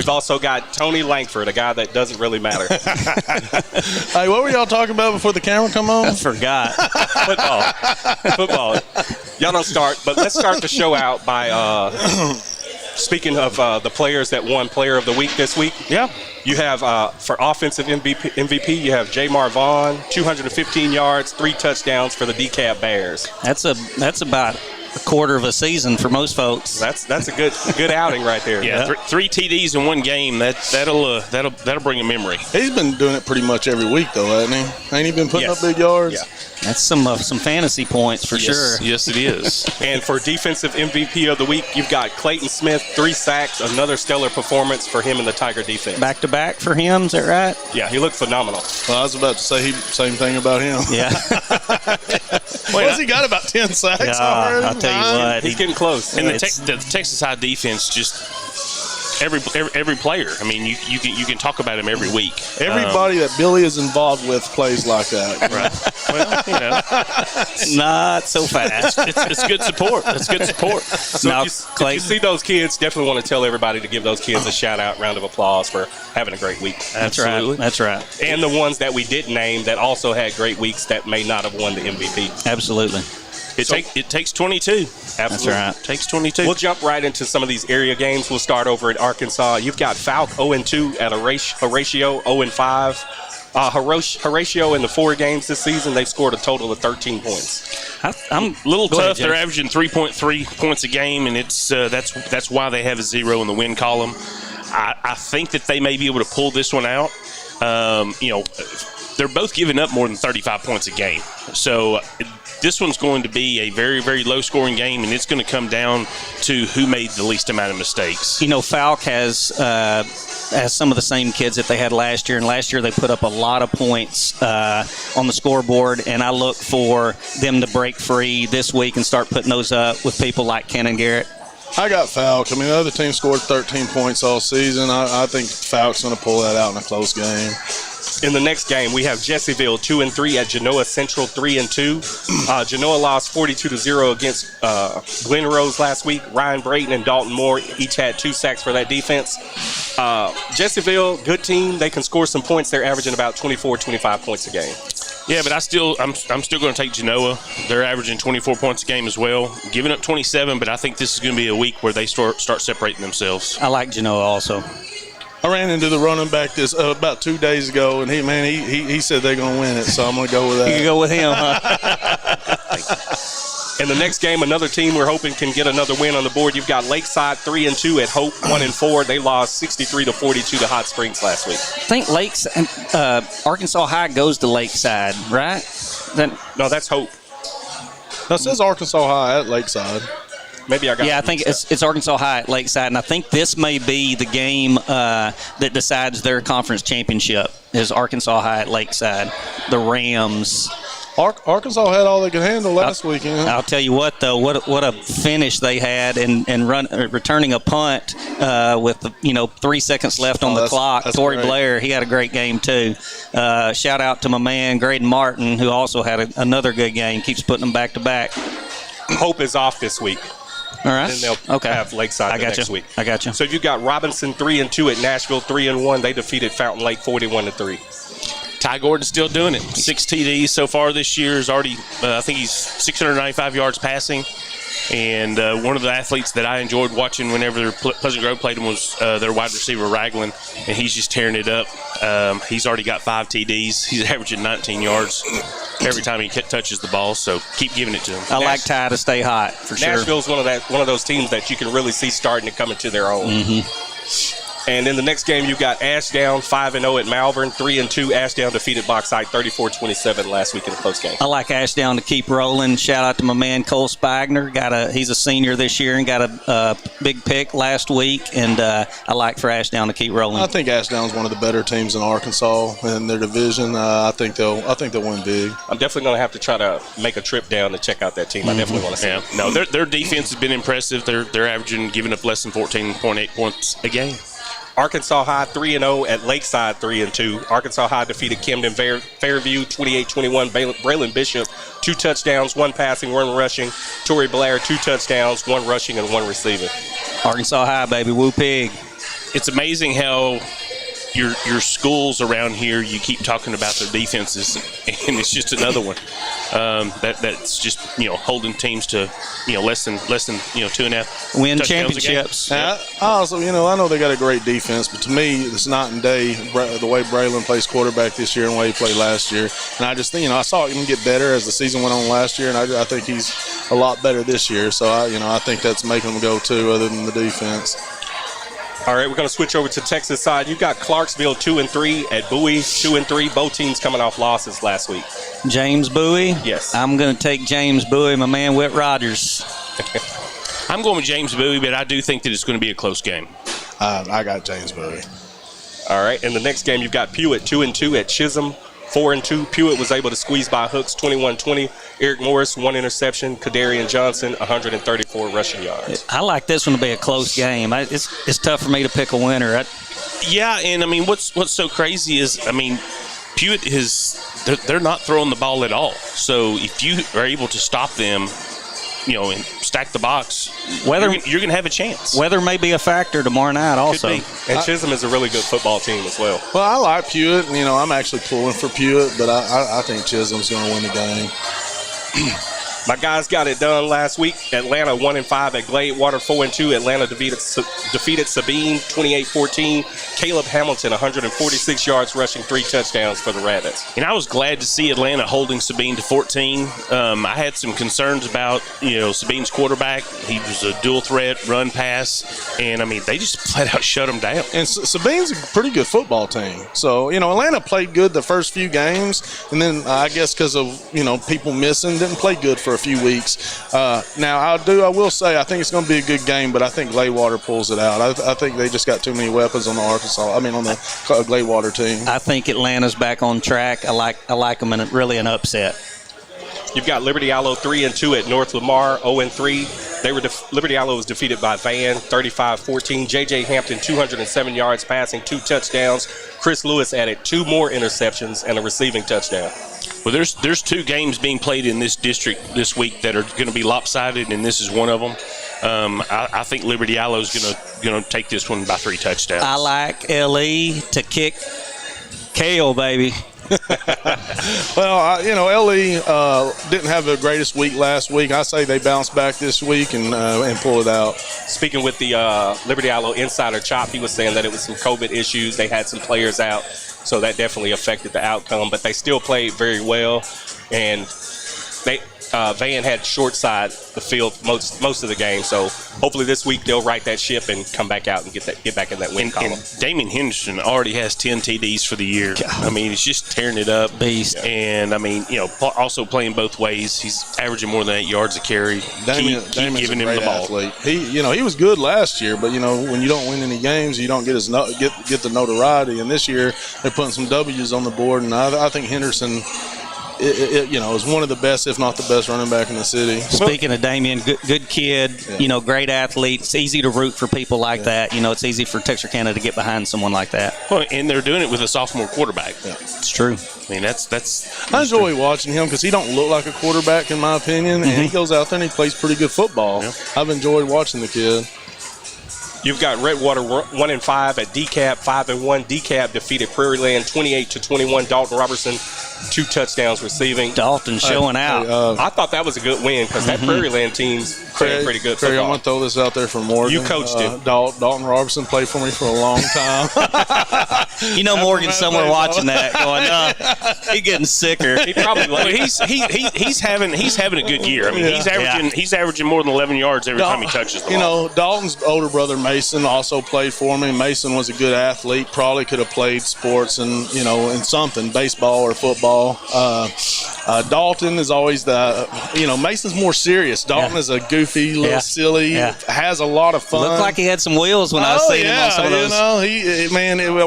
We've also got Tony Langford, a guy that doesn't really matter. Hey, what were y'all talking about before the camera come on? I forgot. Football. Y'all don't start, but let's start the show out by speaking of the players that won Player of the Week this week. Yeah. You have, for offensive MVP, you have Jamar Vaughn, 215 yards, 3 touchdowns for the DeKalb Bears. That's about a quarter of a season for most folks. That's a good outing right there. Yeah, 3 TDs in one game. That'll bring a memory. He's been doing it pretty much every week, though, hasn't he? Ain't he been putting up big yards? Yeah. That's some fantasy points for sure. Yes, it is. And for defensive MVP of the week, you've got Clayton Smith, 3 sacks, another stellar performance for him in the Tiger defense. Back-to-back for him, is that right? Yeah, he looked phenomenal. Well, I was about to say same thing about him. Yeah. What's he got, about 10 sacks already? I'll tell you what. He's getting close. And the Texas High defense just every player. I mean, you can talk about him every week. Everybody that Billy is involved with plays like that. Right. Well, not so fast. It's good support. It's good support. So Now, if you see those kids, definitely want to tell everybody to give those kids a shout-out, round of applause for having a great week. Absolutely. That's right. And the ones that we didn't name that also had great weeks that may not have won the MVP. Absolutely. It takes 22. Absolutely. That's right. It takes 22. We'll jump right into some of these area games. We'll start over at Arkansas. You've got Falk 0-2 at Horatio 0-5. Horatio in the 4 games this season, they've scored a total of 13 points. I'm a little tough. Ahead, They're averaging 3.3 points a game, and it's that's why they have a 0 in the win column. I think that they may be able to pull this one out. They're both giving up more than 35 points a game. So this one's going to be a very, very low-scoring game, and it's going to come down to who made the least amount of mistakes. You know, Falk has some of the same kids that they had last year, and last year they put up a lot of points on the scoreboard, and I look for them to break free this week and start putting those up with people like Ken Garrett. I got Falk. I mean, the other team scored 13 points all season. I think Falk's going to pull that out in a close game. In the next game, we have Jessieville 2-3 at Genoa Central 3-2. Genoa lost 42-0 against Glen Rose last week. Ryan Brayton and Dalton Moore each had 2 sacks for that defense. Jessieville, good team. They can score some points. They're averaging about 24, 25 points a game. Yeah, but I'm still going to take Genoa. They're averaging 24 points a game as well, giving up 27. But I think this is going to be a week where they start separating themselves. I like Genoa also. I ran into the running back this about 2 days ago, and he said they're going to win it, so I'm going to go with that. You can go with him, huh? In the next game, another team we're hoping can get another win on the board. You've got Lakeside 3-2 at Hope 1-4. They lost 63-42 to Hot Springs last week. I think Arkansas High goes to Lakeside, right? No, that's Hope. That says Arkansas High at Lakeside. Maybe I got. Yeah, I think it's Arkansas High at Lakeside, and I think this may be the game that decides their conference championship. Is Arkansas High at Lakeside? The Rams. Arkansas had all they could handle last weekend. I'll tell you what, though, what a finish they had, and returning a punt with 3 seconds left on the clock. Torrey Blair, he had a great game too. Shout out to my man Graydon Martin, who also had another good game. Keeps putting them back to back. Hope is off this week. All right. Then they'll have Lakeside next week. I got you. So you've got Robinson 3-2 at Nashville 3-1. They defeated Fountain Lake 41-3. Ty Gordon's still doing it. 6 TDs so far this year. Is already, I think he's 695 yards passing. And one of the athletes that I enjoyed watching whenever Pleasant Grove played him was their wide receiver, Ragland, and he's just tearing it up. He's already got 5 TDs. He's averaging 19 yards every time he touches the ball, so keep giving it to him. I like Ty to stay hot, for sure. Nashville's one of those teams that you can really see starting to come into their own. Mm-hmm. And in the next game, you've got Ashdown 5-0 at Malvern, 3-2. Ashdown defeated Bauxite 34-27 last week in a close game. I like Ashdown to keep rolling. Shout out to my man Cole Spagner. He's a senior this year and got a big pick last week. And I like for Ashdown to keep rolling. I think Ashdown's one of the better teams in Arkansas in their division. I think they'll win big. I'm definitely going to have to try to make a trip down to check out that team. I definitely want to see them. No, their defense has been impressive. They're averaging, giving up less than 14.8 points a game. Arkansas High 3-0 at Lakeside 3-2. Arkansas High defeated Camden Fairview 28-21. Braylon Bishop 2 touchdowns, 1 passing, 1 rushing. Torrey Blair 2 touchdowns, 1 rushing and 1 receiving. Arkansas High, baby. Woo pig. it's amazing how your schools around here, you keep talking about their defenses, and it's just another one that's just holding teams to less than 2.5 win championships. Also, I know they got a great defense, but to me, it's night and day the way Braylon plays quarterback this year and the way he played last year. And I just think I saw him get better as the season went on last year, and I think he's a lot better this year. So I think that's making him go too, other than the defense. All right, we're going to switch over to Texas side. You've got Clarksville 2-3 at Bowie 2-3. Both teams coming off losses last week. James Bowie? Yes. I'm going to take James Bowie, my man Whit Rogers. I'm going with James Bowie, but I do think that it's going to be a close game. I got James Bowie. All right, in the next game, you've got Pewitt 2-2 at Chisholm 4-2. Pewitt was able to squeeze by Hooks 21-20. Eric Morris, 1 interception. Kadarian Johnson, 134 rushing yards. I like this one to be a close game. It's tough for me to pick a winner. Yeah, and what's so crazy is Pewitt they're not throwing the ball at all. So if you are able to stop them, and stack the box, you're going to have a chance. Weather may be a factor tomorrow night also. Could be. And Chisholm is a really good football team as well. Well, I like Pewitt. I'm actually pulling for Pewitt, but I think Chisholm's going to win the game. My guys got it done last week. Atlanta 1-5 at Gladewater 4-2. Atlanta defeated Sabine 28-14. Caleb Hamilton 146 yards rushing, 3 touchdowns for the Rabbits. And I was glad to see Atlanta holding Sabine to 14. I had some concerns about Sabine's quarterback. He was a dual threat run pass, and they just flat out shut him down. And Sabine's a pretty good football team. So Atlanta played good the first few games, and then I guess because of people missing, didn't play good for a few weeks. Now I will say I think it's going to be a good game, but I think Gladewater pulls it out. I think they just got too many weapons on the Gladewater team. I think Atlanta's back on track. I like them in really an upset. You've got Liberty Allo 3-2 at North Lamar 0-3. Liberty Allo was defeated by Van 35-14. J.J. Hampton 207 yards passing, 2 touchdowns. Chris Lewis added 2 more interceptions and a receiving touchdown. Well, there's 2 games being played in this district this week that are going to be lopsided, and this is one of them. I think Liberty Allo is going to take this one by 3 touchdowns. I like LE to kick Kale, baby. Well, LE didn't have the greatest week last week. I say they bounce back this week and pull it out. Speaking with the Liberty Allo insider Chop, he was saying that it was some COVID issues. They had some players out, so that definitely affected the outcome. But they still played very well, and Van had short side the field most of the game. So hopefully this week they'll right that ship and come back out and get back in that win column. And Damian Henderson already has 10 TDs for the year. He's just tearing it up. Beast. And also playing both ways. He's averaging more than 8 yards a carry. Keep giving him the ball. Athlete. He was good last year, but when you don't win any games, you don't get get the notoriety. And this year they're putting some W's on the board, and I think Henderson is one of the best, if not the best, running back in the city. Speaking of Damian, good kid, great athlete. It's easy to root for people like that. It's easy for Texarkana to get behind someone like that. Well, and they're doing it with a sophomore quarterback. Yeah. It's true. I enjoy watching him because he don't look like a quarterback, in my opinion, and he goes out there and he plays pretty good football. Yeah. I've enjoyed watching the kid. You've got Redwater 1-5 at DeKalb 5-1. DeKalb defeated Prairie Land 28-21. Dalton Robertson 2 touchdowns receiving. Dalton showing out. I thought that was a good win because that Prairie Land team's playing pretty good football. I'm going to throw this out there for Morgan. You coached him. Dalton Robertson played for me for a long time. Morgan's somewhere watching that going, he's getting sicker. He probably he's having a good year. He's averaging more than 11 yards every time he touches the ball. Dalton's older brother Mason also played for me. Mason was a good athlete. Probably could have played sports and in something, baseball or football. Dalton is always Mason's more serious. Dalton is a goofy, little silly, has a lot of fun. Looked like he had some wheels when I was seeing him on some of those.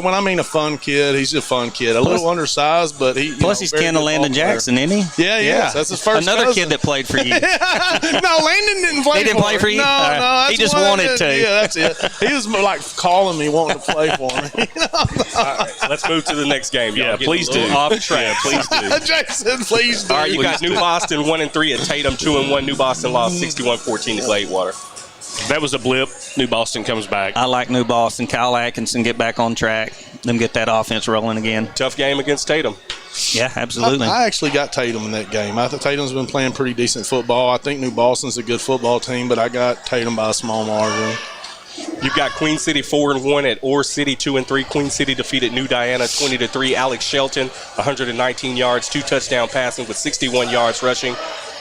When I mean a fun kid, he's a fun kid. A little undersized, but he's kin to Landon Jackson, isn't he? Yeah. That's his first Another cousin. kid that played for you. No, Landon didn't play. He didn't play for you? No, he just wanted to. Yeah, that's it. He was like calling me, wanting to play for me. All right, let's move to the next game. Yeah, please do. Off track. Yeah, please do. Jackson, please do. All right, you got New Boston 1-3 at Tatum 2-1. New Boston lost 61-14 to Gladewater. That was a blip. New Boston comes back. I like New Boston. Kyle Atkinson get back on track. Them get that offense rolling again. Tough game against Tatum. Yeah, absolutely. I actually got Tatum in that game. I think Tatum's been playing pretty decent football. I think New Boston's a good football team, but I got Tatum by a small margin. You've got Queen City 4-1 at Ore City 2-3. Queen City defeated New Diana 20-3. Alex Shelton 119 yards, 2 touchdown passing with 61 yards rushing.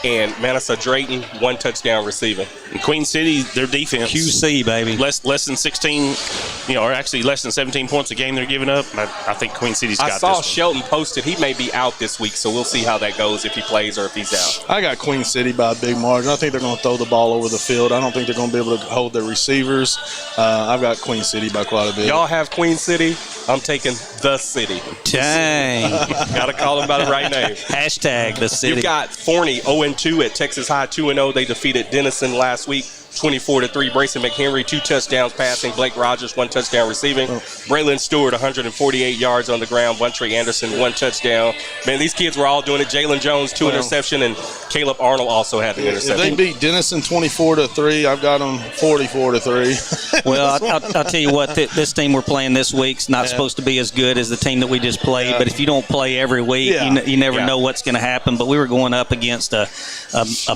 And Manassa Drayton 1 touchdown receiving. And Queen City, their defense. QC, baby. Less than 16, or actually less than 17 points a game they're giving up. I think Queen City's got this. I saw Shelton posted he may be out this week, so we'll see how that goes if he plays or if he's out. I got Queen City by a big margin. I think they're going to throw the ball over the field. I don't think they're going to be able to hold their receivers. I've got Queen City by quite a bit. Y'all have Queen City. I'm taking the city. Dang. Got to call them by the right name. Hashtag the city. You've got Forney 0-2 at Texas High 2-0. They defeated Denison last week 24-3. Brayson McHenry 2 touchdowns passing. Blake Rogers 1 touchdown receiving. Braylon Stewart 148 yards on the ground. Buntrey Anderson 1 touchdown. Man, these kids were all doing it. Jalen Jones 2 interception, and Caleb Arnold also had the interception. If they beat Denison 24-3, I've got them 44-3. Well, I'll tell you what, this team we're playing this week's not supposed to be as good as the team that we just played. But if you don't play every week, you never know what's going to happen. But we were going up against a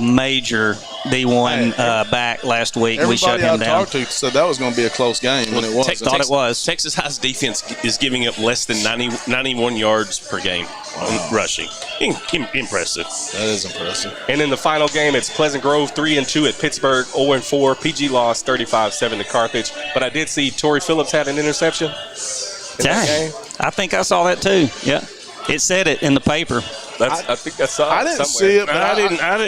major D1 back last week. Everybody we shut him down. I talked to said that was going to be a close game, and it was. Thought it was. Texas High's defense is giving up less than 91 yards per game rushing. Impressive. That is impressive. And in the final game, it's Pleasant Grove 3-2 at Pittsburgh 0-4. PG lost 35-7 to Carthage. But I did see Torrey Phillips had an interception in that game. I think I saw that too. Yeah, it said it in the paper. I think I saw it I didn't somewhere. see it, but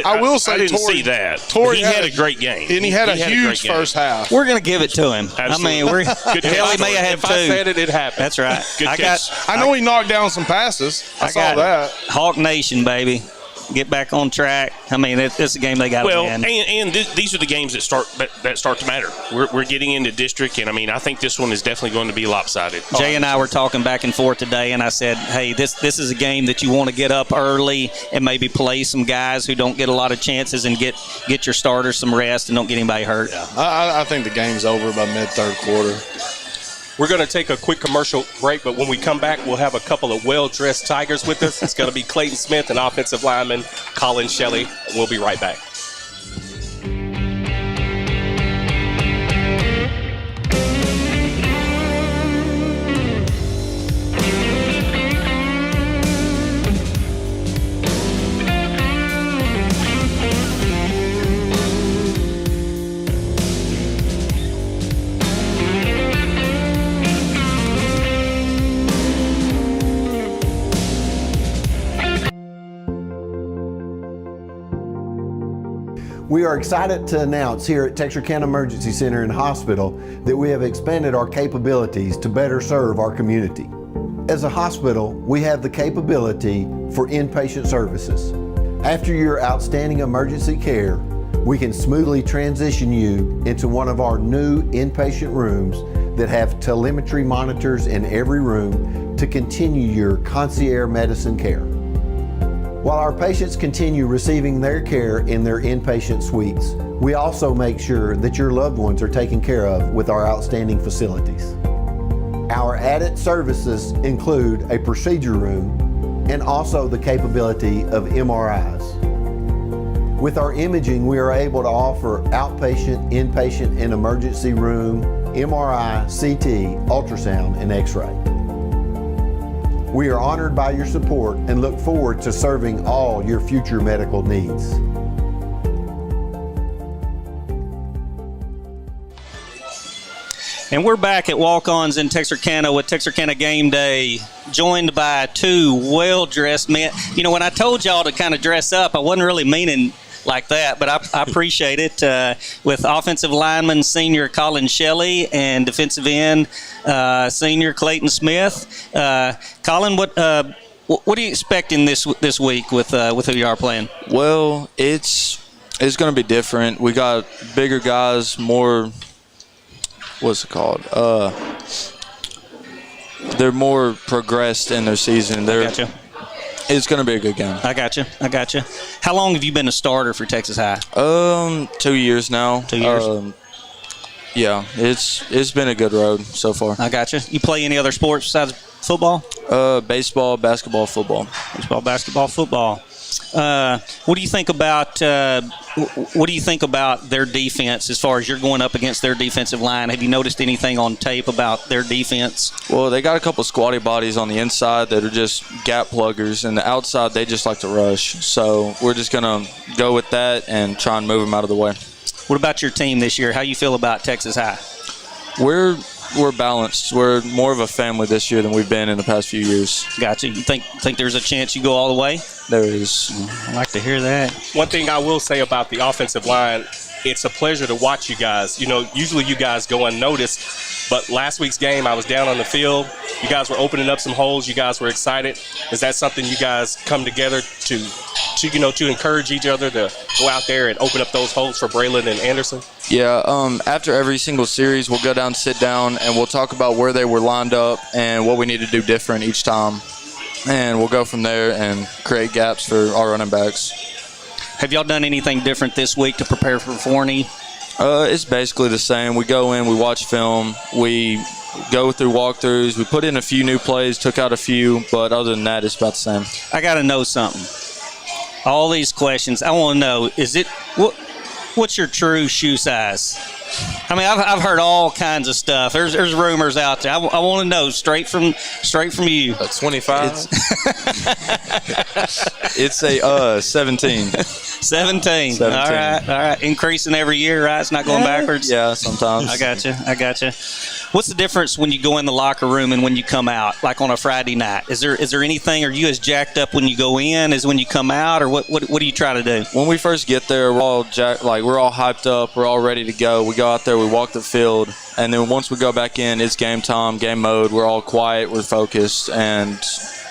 I will say I didn't Torrey, see that. Torrey he had a great game, and he had a huge first half. We're going to give it to him. Absolutely. I mean, Good hell, he may have had If 2. I said it, it happened. That's right. Good catch. I know he knocked down some passes. I saw that. Hawk Nation, baby. Get back on track. I mean, it's a game they got to win. And these are the games that start to matter. We're getting into district, and I think this one is definitely going to be lopsided. Jay and I were talking back and forth today, and I said, hey, this is a game that you want to get up early and maybe play some guys who don't get a lot of chances and get your starters some rest and don't get anybody hurt. Yeah. I think the game's over by mid-third quarter. We're going to take a quick commercial break, but when we come back, we'll have a couple of well-dressed Tigers with us. It's going to be Clayton Smith and offensive lineman Colin Shelley. We'll be right back. We are excited to announce here at Texarkana Emergency Center and Hospital that we have expanded our capabilities to better serve our community. As a hospital, we have the capability for inpatient services. After your outstanding emergency care, we can smoothly transition you into one of our new inpatient rooms that have telemetry monitors in every room to continue your concierge medicine care. While our patients continue receiving their care in their inpatient suites, we also make sure that your loved ones are taken care of with our outstanding facilities. Our added services include a procedure room and also the capability of MRIs. With our imaging, we are able to offer outpatient, inpatient, and emergency room, MRI, CT, ultrasound, and X-ray. We are honored by your support and look forward to serving all your future medical needs. And we're back at Walk-Ons in Texarkana with Texarkana Game Day, joined by 2 well-dressed men. You know, when I told y'all to kind of dress up, I wasn't really meaning like that, but I appreciate it. With offensive lineman senior Colin Shelley and defensive end senior Clayton Smith. Colin, what are you expecting this week with who you are playing? Well, it's going to be different. We got bigger guys, more. What's it called? They're more progressed in their season. Gotcha. It's going to be a good game. I got you. How long have you been a starter for Texas High? 2 years now. 2 years. Yeah, it's been a good road so far. I got you. You play any other sports besides football? Baseball, basketball, football. Baseball, basketball, football. What do you think about their defense as far as you're going up against their defensive line? Have you noticed anything on tape about their defense? Well, they got a couple squatty bodies on the inside that are just gap pluggers, and the outside they just like to rush. So we're just gonna go with that and try and move them out of the way. What about your team this year? How you feel about Texas High? We're balanced. We're more of a family this year than we've been in the past few years. Gotcha. You think there's a chance you go all the way? There is. I like to hear that. One thing I will say about the offensive line, it's a pleasure to watch you guys. You know, usually you guys go unnoticed, but last week's game I was down on the field. You guys were opening up some holes. You guys were excited. Is that something you guys come together to encourage each other to go out there and open up those holes for Braylon and Anderson? Yeah, after every single series, we'll go down, sit down, and we'll talk about where they were lined up and what we need to do different each time. And we'll go from there and create gaps for our running backs. Have y'all done anything different this week to prepare for Forney? It's basically the same. We go in, we watch film, we go through walkthroughs, we put in a few new plays, took out a few, but other than that, it's about the same. I got to know something. All these questions, I want to know, what's your true shoe size? I mean, I've heard all kinds of stuff. There's rumors out there. I want to know straight from you. 25. It's a 17. 17. All right. Increasing every year, right? It's not going backwards. Yeah, sometimes. I got you. What's the difference when you go in the locker room and when you come out, like on a Friday night? Is there anything? Are you as jacked up when you go in as when you come out, or what do you try to do? When we first get there, we're all we're all hyped up, we're all ready to go. We go out there, we walk the field, and then once we go back in, it's game time, game mode. We're all quiet, we're focused, and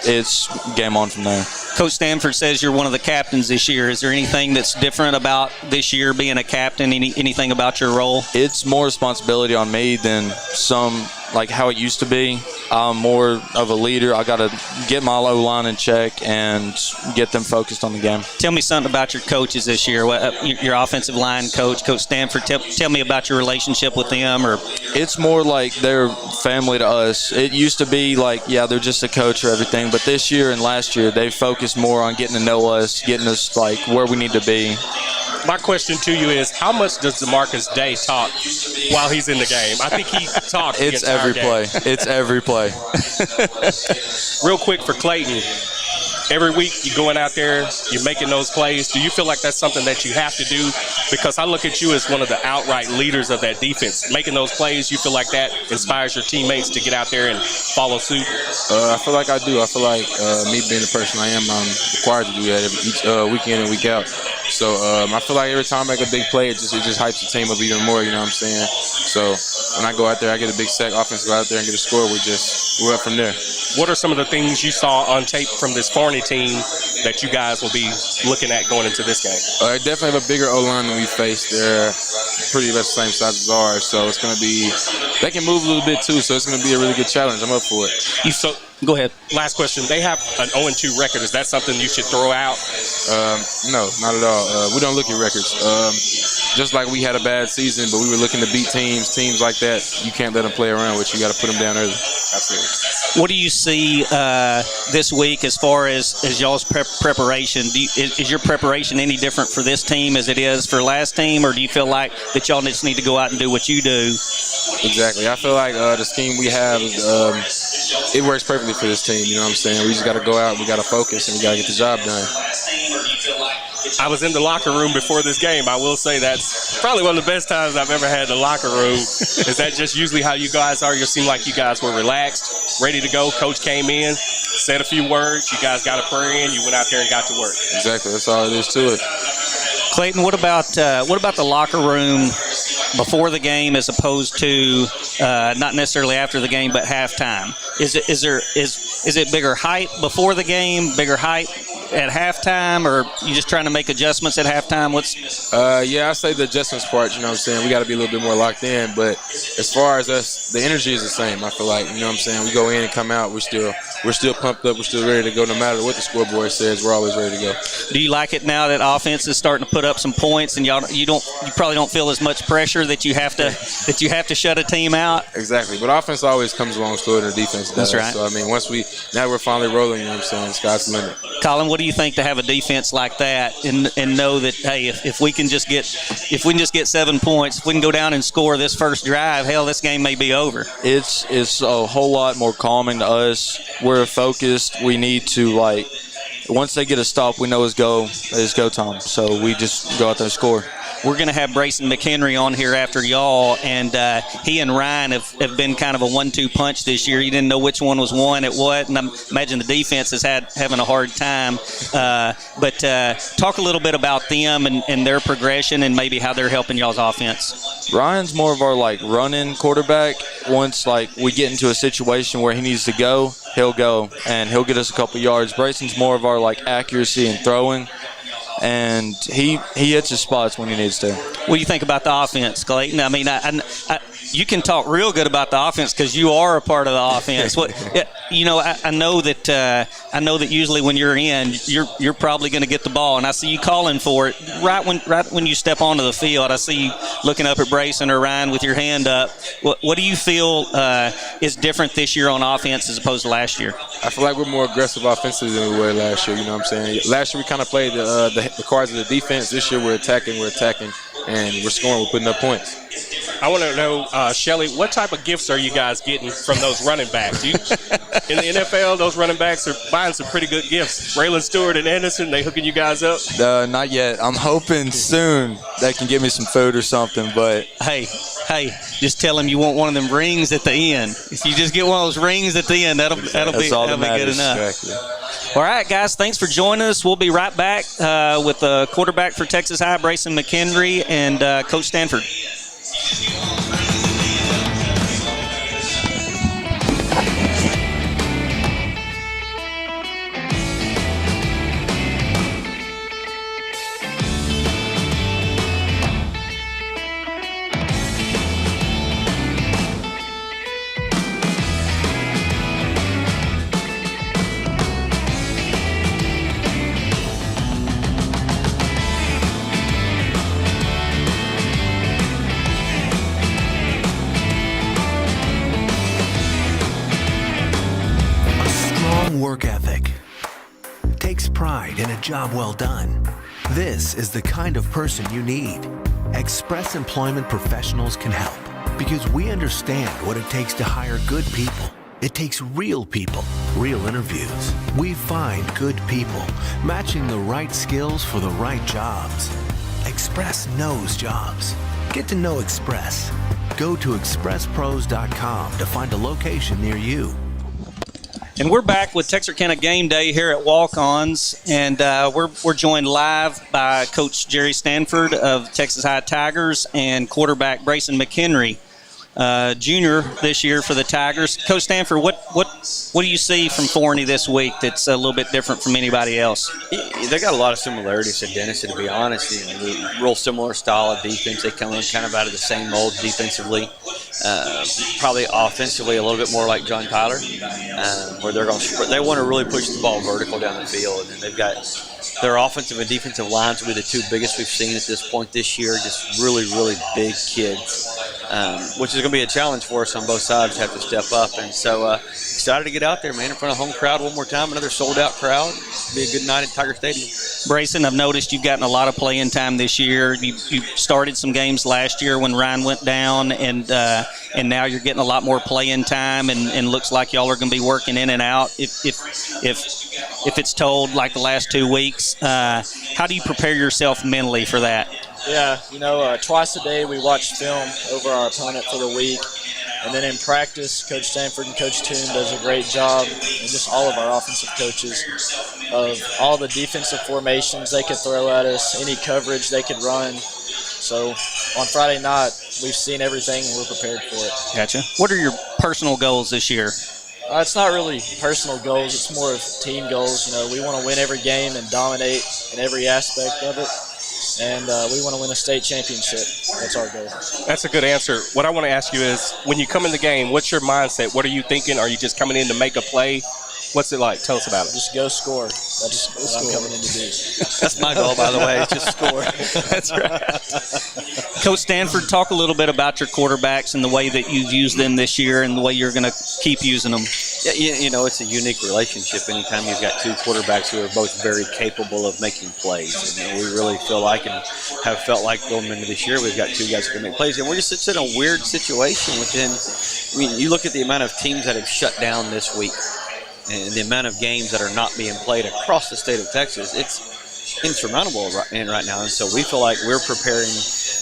it's game on from there. Coach Stanford says you're one of the captains this year. Is there anything that's different about this year being a captain? Anything about your role? It's more responsibility on me than like how it used to be. I'm more of a leader. I got to get my low line in check and get them focused on the game. Tell me something about your coaches this year. Your offensive line coach, Coach Stanford. Tell me about your relationship with them. Or it's more like they're family to us. It used to be like, yeah, they're just a coach or everything. But this year and last year, they focused more on getting to know us, getting us like where we need to be. My question to you is, how much does DeMarcus Day talk while he's in the game? I think he talks. It's every play. It's every play. Real quick for Clayton, every week you're going out there, you're making those plays. Do you feel like that's something that you have to do? Because I look at you as one of the outright leaders of that defense. Making those plays, you feel like that inspires your teammates to get out there and follow suit? I feel like I do. I feel like me being the person I am, I'm required to do that each week in and week out. So I feel like every time I make a big play, it just hypes the team up even more, you know what I'm saying? So when I go out there, I get a big sack, offense go out there and get a score, we're up from there. What are some of the things you saw on tape from this Forney team that you guys will be looking at going into this game? They definitely have a bigger O-line than we faced. They're pretty much the same size as ours, so it's going to be – they can move a little bit too, so it's going to be a really good challenge. I'm up for it. Go ahead. Last question. They have an 0-2 record. Is that something you should throw out? No, not at all. We don't look at records. Just like we had a bad season, but we were looking to beat teams like that. You can't let them play around with you. You got to put them down early. Absolutely. What do you see this week as far as y'all's preparation? Is your preparation any different for this team as it is for last team, or do you feel like that y'all just need to go out and do what you do? Exactly. I feel like the scheme we have, it works perfectly for this team. You know what I'm saying? We just got to go out, we got to focus, and we got to get the job done. I was in the locker room before this game. I will say that's probably one of the best times I've ever had in the locker room. Is that just usually how you guys are? You seem like you guys were relaxed, ready to go. Coach came in, said a few words. You guys got a prayer in. You went out there and got to work. Exactly. That's all it is to it. Clayton, what about the locker room before the game as opposed to not necessarily after the game, but halftime? Is it bigger hype before the game, bigger hype at halftime, or you just trying to make adjustments at halftime? What's Yeah, I say the adjustments part. You know what I'm saying? We got to be a little bit more locked in. But as far as us, the energy is the same. I feel like, you know what I'm saying? We go in and come out. We're still pumped up. We're still ready to go. No matter what the scoreboard says, we're always ready to go. Do you like it now that offense is starting to put up some points, and you probably don't feel as much pressure that you have to shut a team out? Exactly. But offense always comes along slower than the defense does. That's right. So I mean, now we're finally rolling. You know what I'm saying? Sky's the limit. Colin, what do you think to have a defense like that and know that, hey, if we can just get 7 points, if we can go down and score this first drive, hell, this game may be over. It's a whole lot more calming to us. We're focused. We need to, once they get a stop, we know it's go time. So we just go out there and score. We're going to have Brayson McHenry on here after y'all, and he and Ryan have been kind of a 1-2 punch this year. You didn't know which one was one at what, and I imagine the defense is having a hard time. But talk a little bit about them and their progression and maybe how they're helping y'all's offense. Ryan's more of our running quarterback. Once we get into a situation where he needs to go, he'll go and he'll get us a couple yards. Brayson's more of our accuracy and throwing. And he hits his spots when he needs to. What do you think about the offense, Clayton? I mean, you can talk real good about the offense because you are a part of the offense. I know that usually when you're in, you're probably going to get the ball, and I see you calling for it right when you step onto the field. I see you looking up at Brayson or Ryan with your hand up. What do you feel is different this year on offense as opposed to last year? I feel like we're more aggressive offensively than we were last year. You know what I'm saying? Last year we kind of played the cards of the defense. This year we're attacking, and we're scoring. We're putting up points. I want to know, Shelley, what type of gifts are you guys getting from those running backs? In the NFL, those running backs are buying some pretty good gifts. Braylon Stewart and Anderson, they hooking you guys up? Not yet. I'm hoping soon they can give me some food or something. But hey, just tell them you want one of them rings at the end. If you just get one of those rings at the end, that'll be good enough. Exactly. All right, guys, thanks for joining us. We'll be right back with the quarterback for Texas High, Brayson McHenry, and Coach Stanford. Work ethic takes pride in a job well done. This is the kind of person you need. Express Employment Professionals can help because we understand what it takes to hire good people. It takes real people, real interviews. We find good people, matching the right skills for the right jobs. Express knows jobs. Get to know Express. Go to expresspros.com to find a location near you. And we're back with Texarkana Game Day here at Walk-Ons, and we're joined live by Coach Jerry Stanford of Texas High Tigers and quarterback Brayson McHenry, junior this year for the Tigers. Coach Stanford, what do you see from Forney this week that's a little bit different from anybody else? They got a lot of similarities to Denison, to be honest. Real similar style of defense. They come in kind of out of the same mold defensively. Probably offensively a little bit more like John Tyler, where they want to really push the ball vertical down the field, and they've got their offensive and defensive lines will be the two biggest we've seen at this point this year. Just really, really big kids, which is going to be a challenge for us on both sides to have to step up. And so excited to get out there, man, in front of home crowd one more time, another sold-out crowd. Be a good night at Tiger Stadium. Brayson, I've noticed you've gotten a lot of playing time this year. You started some games last year when Ryan went down, and now you're getting a lot more playing time, and looks like y'all are going to be working in and out. If it's told like the last 2 weeks, how do you prepare yourself mentally for that? Yeah, twice a day we watch film over our opponent for the week. And then in practice, Coach Stanford and Coach Toon does a great job, and just all of our offensive coaches, of all the defensive formations they could throw at us, any coverage they could run. So on Friday night, we've seen everything and we're prepared for it. Gotcha. What are your personal goals this year? It's not really personal goals. It's more of team goals. We want to win every game and dominate in every aspect of it. And we want to win a state championship. That's our goal. That's a good answer. What I want to ask you is, when you come in the game, what's your mindset? What are you thinking? Are you just coming in to make a play? What's it like? Tell us about it. Just go score. That's what I'm coming in to do. That's my goal, by the way. Just score. That's right. Coach Stanford, talk a little bit about your quarterbacks and the way that you've used them this year and the way you're going to keep using them. Yeah, it's a unique relationship anytime you've got two quarterbacks who are both very capable of making plays. And we really feel like and have felt like going into this year, we've got two guys who can make plays. And we're just in a weird situation within. You look at the amount of teams that have shut down this week and the amount of games that are not being played across the state of Texas. It's insurmountable right now. And so we feel like we're preparing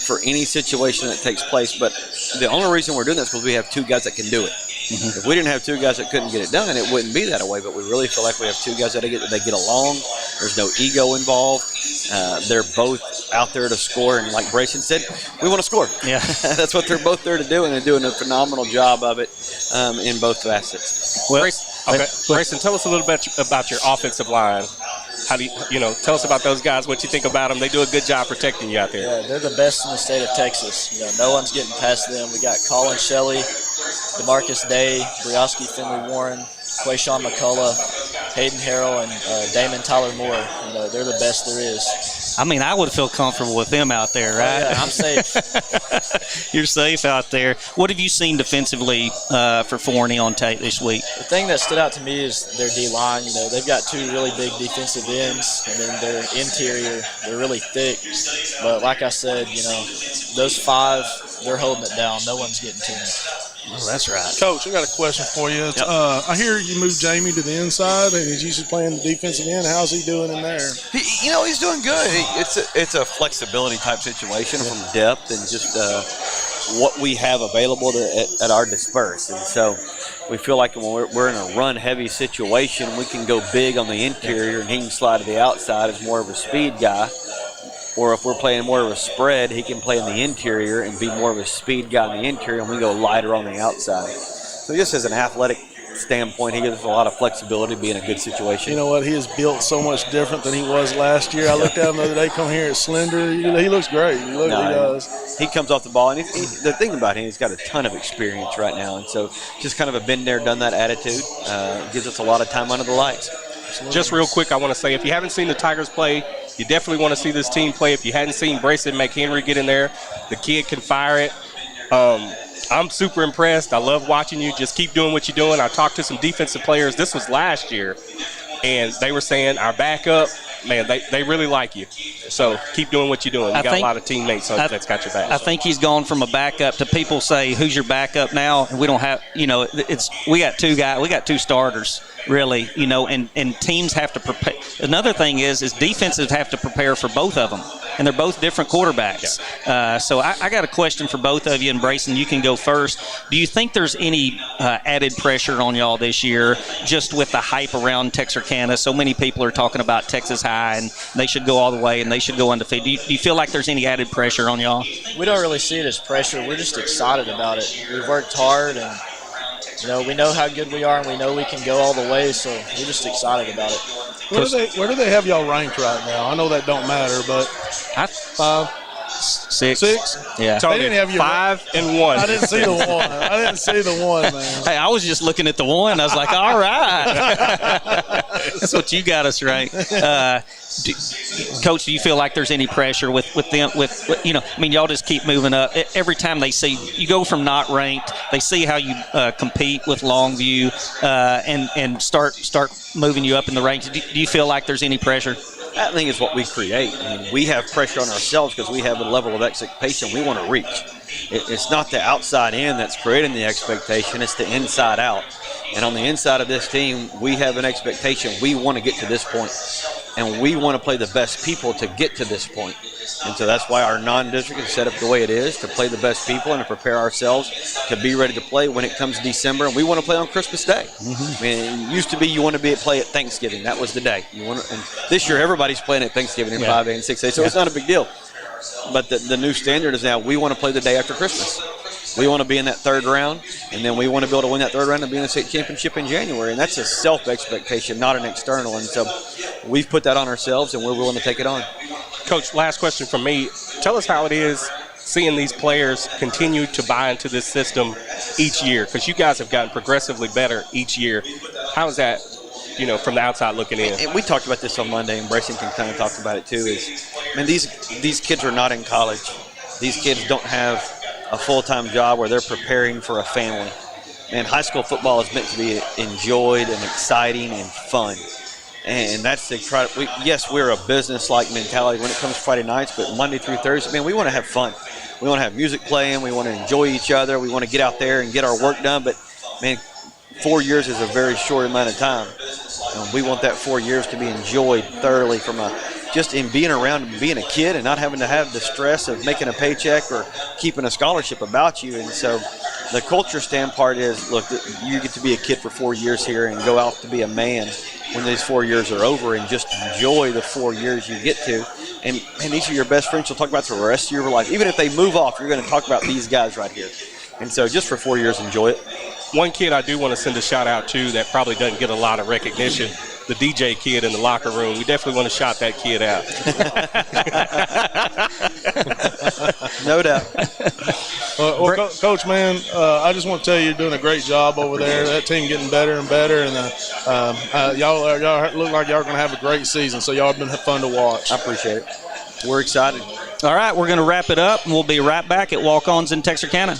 for any situation that takes place. But the only reason we're doing this is because we have two guys that can do it. Mm-hmm. If we didn't have two guys that couldn't get it done, it wouldn't be that way. But we really feel like we have two guys that they get along. There's no ego involved. They're both out there to score. And like Brayson said, we want to score. Yeah, that's what they're both there to do, and they're doing a phenomenal job of it in both facets. Well, Brayson, tell us a little bit about your offensive line. How do you tell us about those guys, what you think about them? They do a good job protecting you out there. Yeah, they're the best in the state of Texas. No one's getting past them. We got Colin Shelley, DeMarcus Day, Brioski Finley Warren, Quayshawn McCullough, Hayden Harrell, and Damon Tyler Moore. They're the best there is. I mean, I would feel comfortable with them out there, right? Oh, yeah, I'm safe. You're safe out there. What have you seen defensively for Forney on tape this week? The thing that stood out to me is their D-line. They've got two really big defensive ends, and then their interior, they're really thick. But like I said, those five, they're holding it down. No one's getting to them. Oh, that's right. Coach, I got a question for you. Yep. I hear you moved Jamie to the inside, and he's usually playing the defensive end. How's he doing in there? He's doing good. It's a flexibility type situation from depth and just what we have available at our disperse. And so we feel like when we're in a run-heavy situation, we can go big on the interior, and he can slide to the outside as more of a speed guy. Or if we're playing more of a spread, he can play in the interior and be more of a speed guy in the interior, and we go lighter on the outside. So just as an athletic standpoint, he gives us a lot of flexibility to be in a good situation. You know what? He is built so much different than he was last year. I looked at him the other day, come here at slender. He looks great. He does. He comes off the ball, and the thing about him, he's got a ton of experience right now. And so just kind of a been there, done that attitude gives us a lot of time under the lights. Just real quick, I want to say, if you haven't seen the Tigers play, you definitely want to see this team play. If you hadn't seen Brayson McHenry get in there, the kid can fire it. I'm super impressed. I love watching you. Just keep doing what you're doing. I talked to some defensive players. This was last year, and they were saying our backup, man, they really like you. So keep doing what you're doing. You got a lot of teammates that's got your back. I think he's gone from a backup to people say, who's your backup now? And we don't have, we got two guys, we got two starters. Really, and teams have to prepare. Another thing is defenses have to prepare for both of them, and they're both different quarterbacks. Yeah. So I got a question for both of you, and Brayson, you can go first. Do you think there's any added pressure on y'all this year, just with the hype around Texarkana? So many people are talking about Texas High, and they should go all the way, and they should go undefeated. Do you feel like there's any added pressure on y'all? We don't really see it as pressure. We're just excited about it. We've worked hard, and we know how good we are, and we know we can go all the way, so we're just excited about it. Where do they have y'all ranked right now? I know that don't matter, but 5, 6. Yeah. They didn't have you 5 and 1. I didn't see the one. Man. Hey, I was just looking at the one. I was like, all right. That's what you got us right. Coach, do you feel like there's any pressure with them? Y'all just keep moving up. Every time they see you go from not ranked, they see how you compete with Longview and start moving you up in the ranks. Do you feel like there's any pressure? I think it's what we create. We have pressure on ourselves because we have a level of expectation we want to reach. It's not the outside in that's creating the expectation, it's the inside out. And on the inside of this team, we have an expectation. We want to get to this point, and we want to play the best people to get to this point. And so that's why our non-district is set up the way it is, to play the best people and to prepare ourselves to be ready to play when it comes December. And we want to play on Christmas Day. Mm-hmm. It used to be you want to play at Thanksgiving. That was the day. And this year everybody's playing at Thanksgiving in 5 days and 6 days, so it's not a big deal. But the new standard is now we want to play the day after Christmas. We want to be in that third round, and then we want to be able to win that third round and be in the state championship in January. And that's a self-expectation, not an external. And so we've put that on ourselves, and we're willing to take it on. Coach, last question from me. Tell us how it is seeing these players continue to buy into this system each year, because you guys have gotten progressively better each year. How is that, from the outside looking in? And we talked about this on Monday, and Bracington kind of talked about it too, these kids are not in college. These kids don't have a full-time job where they're preparing for a family. And high school football is meant to be enjoyed and exciting and fun. And that's yes, we're a business-like mentality when it comes to Friday nights, but Monday through Thursday, we want to have fun. We want to have music playing. We want to enjoy each other. We want to get out there and get our work done. But, 4 years is a very short amount of time. And we want that 4 years to be enjoyed thoroughly just in being around and being a kid and not having to have the stress of making a paycheck or keeping a scholarship about you. And so the culture stand part is, look, you get to be a kid for 4 years here and go out to be a man when these 4 years are over, and just enjoy the 4 years you get to. And these are your best friends you'll talk about for the rest of your life. Even if they move off, you're going to talk about these guys right here. And so just for 4 years, enjoy it. One kid I do want to send a shout out to that probably doesn't get a lot of recognition, the DJ kid in the locker room. We definitely want to shout that kid out. No doubt. Well, Coach, man, I just want to tell you, you're doing a great job over there. That team getting better and better, and y'all look like y'all are going to have a great season. So y'all have been fun to watch. I appreciate it. We're excited. All right, we're going to wrap it up, and we'll be right back at Walk-Ons in Texarkana.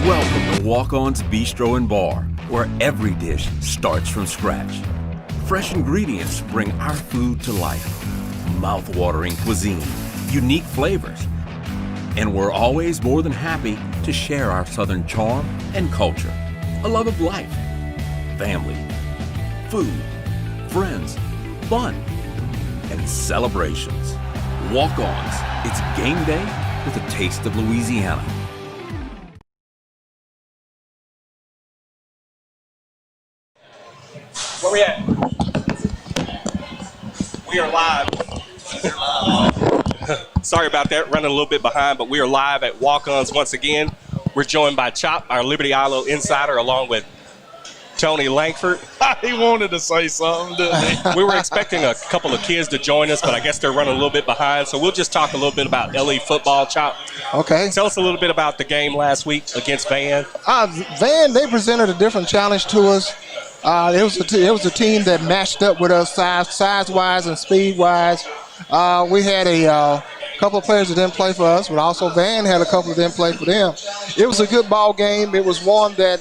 Welcome to Walk-On's Bistro and Bar, where every dish starts from scratch. Fresh ingredients bring our food to life. Mouth-watering cuisine, unique flavors. And we're always more than happy to share our Southern charm and culture. A love of life, family, food, friends, fun, and celebrations. Walk-Ons, it's game day with a taste of Louisiana. Where we at? We are live. Sorry about that, running a little bit behind, but we are live at Walk-Ons once again. We're joined by Chop, our Liberty Islo insider, along with Tony Langford. He wanted to say something, didn't he? We were expecting a couple of kids to join us, but I guess they're running a little bit behind, so we'll just talk a little bit about LE football. Chop. Okay. Tell us a little bit about the game last week against Van. Van, they presented a different challenge to us. It was a team that matched up with us size-wise and speed-wise. We had a couple of players that didn't play for us, but also Van had a couple that didn't play for them. It was a good ball game. It was one that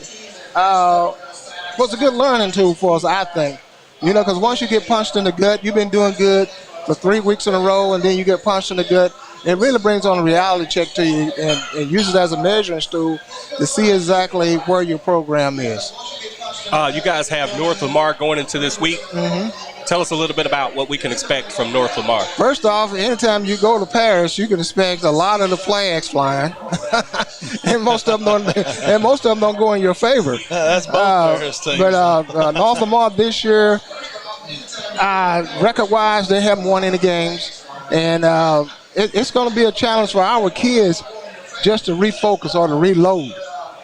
was a good learning tool for us, I think. Because once you get punched in the gut, you've been doing good for 3 weeks in a row, and then you get punched in the gut. It really brings on a reality check to you and uses it as a measuring tool to see exactly where your program is. You guys have North Lamar going into this week. Mm-hmm. Tell us a little bit about what we can expect from North Lamar. First off, anytime you go to Paris, you can expect a lot of the flags flying, and most of them don't go in your favor. That's both Paris teams. But North Lamar this year, record-wise, they haven't won any games, and it's going to be a challenge for our kids just to refocus or to reload.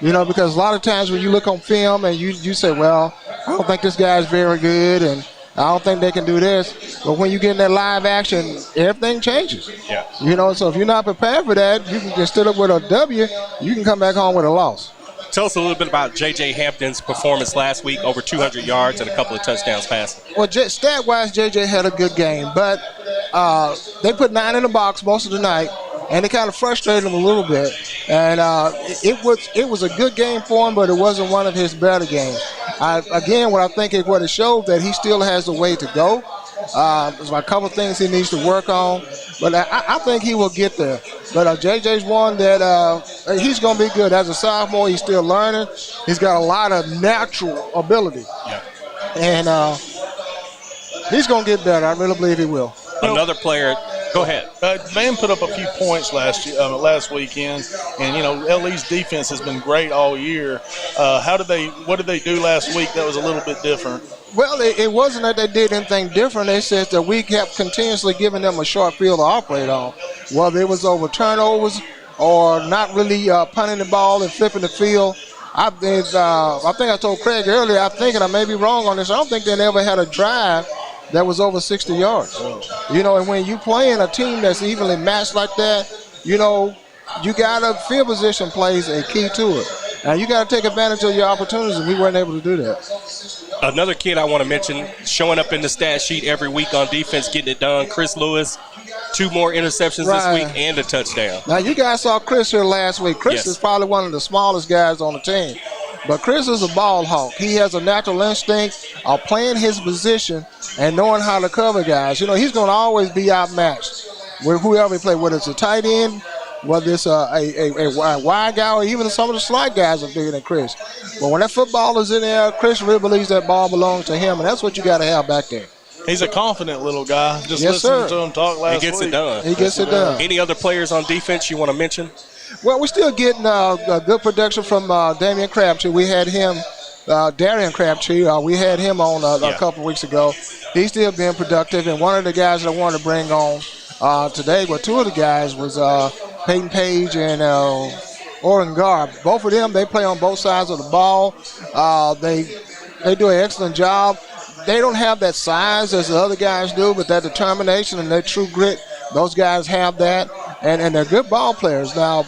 Because a lot of times when you look on film and you say, well, I don't think this guy's very good and I don't think they can do this. But when you get in that live action, everything changes. Yeah. So if you're not prepared for that, you can get stood up with a W, you can come back home with a loss. Tell us a little bit about J.J. Hampton's performance last week, over 200 yards and a couple of touchdowns passing. Well, stat-wise, J.J. had a good game, but they put 9 in the box most of the night. And it kind of frustrated him a little bit. And it was a good game for him, but it wasn't one of his better games. What I think is what it showed that he still has a way to go. There's a couple things he needs to work on, but I think he will get there. But JJ's one that he's going to be good. As a sophomore, he's still learning. He's got a lot of natural ability. Yeah. And he's going to get better. I really believe he will. Another player. Go ahead. Van put up a few points last weekend, and LE's defense has been great all year. What did they do last week that was a little bit different? Well, it wasn't that they did anything different. They said that we kept continuously giving them a short field to operate on, whether it was over turnovers or not really punting the ball and flipping the field. I think I told Craig earlier, and I may be wrong on this, I don't think they ever had a drive that was over 60 yards. And when you playing a team that's evenly matched like that, you got to field position plays a key to it. Now, you got to take advantage of your opportunities, and we weren't able to do that. Another kid I want to mention, showing up in the stat sheet every week on defense, getting it done, Chris Lewis. 2 more interceptions this week and a touchdown. Now, you guys saw Chris here last week. Chris is probably one of the smallest guys on the team. But Chris is a ball hawk. He has a natural instinct of playing his position and knowing how to cover guys. He's going to always be outmatched with whoever he plays, whether it's a tight end, whether it's a wide guy, or even some of the slot guys are bigger than Chris. But when that football is in there, Chris really believes that ball belongs to him, and that's what you got to have back there. He's a confident little guy. Just listening to him talk last week. He gets it done. He gets it done. Any other players on defense you want to mention? Well, we're still getting a good production from Damian Crabtree. We had him, Darian Crabtree. We had him on a couple weeks ago. He's still being productive. And one of the guys that I wanted to bring on today, well, 2 of the guys was Peyton Page and Oren Garb. Both of them, they play on both sides of the ball. They do an excellent job. They don't have that size as the other guys do, but that determination and that true grit, those guys have that. And they're good ball players. Now,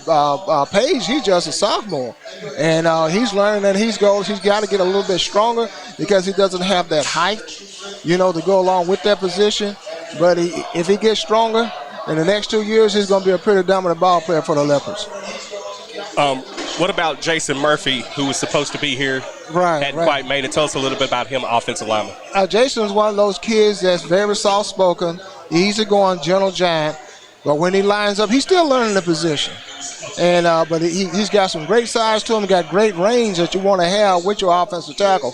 Page, he's just a sophomore. And he's learning that he's got to get a little bit stronger because he doesn't have that height, to go along with that position. But if he gets stronger, in the next 2 years, he's going to be a pretty dominant ball player for the Leopards. What about Jason Murphy, who was supposed to be here? Hadn't quite made it. Tell us a little bit about him, offensive lineman. Jason's one of those kids that's very soft-spoken, easy-going, gentle giant. But when he lines up, he's still learning the position. And but he's got some great size to him. He got great range that you want to have with your offensive tackle.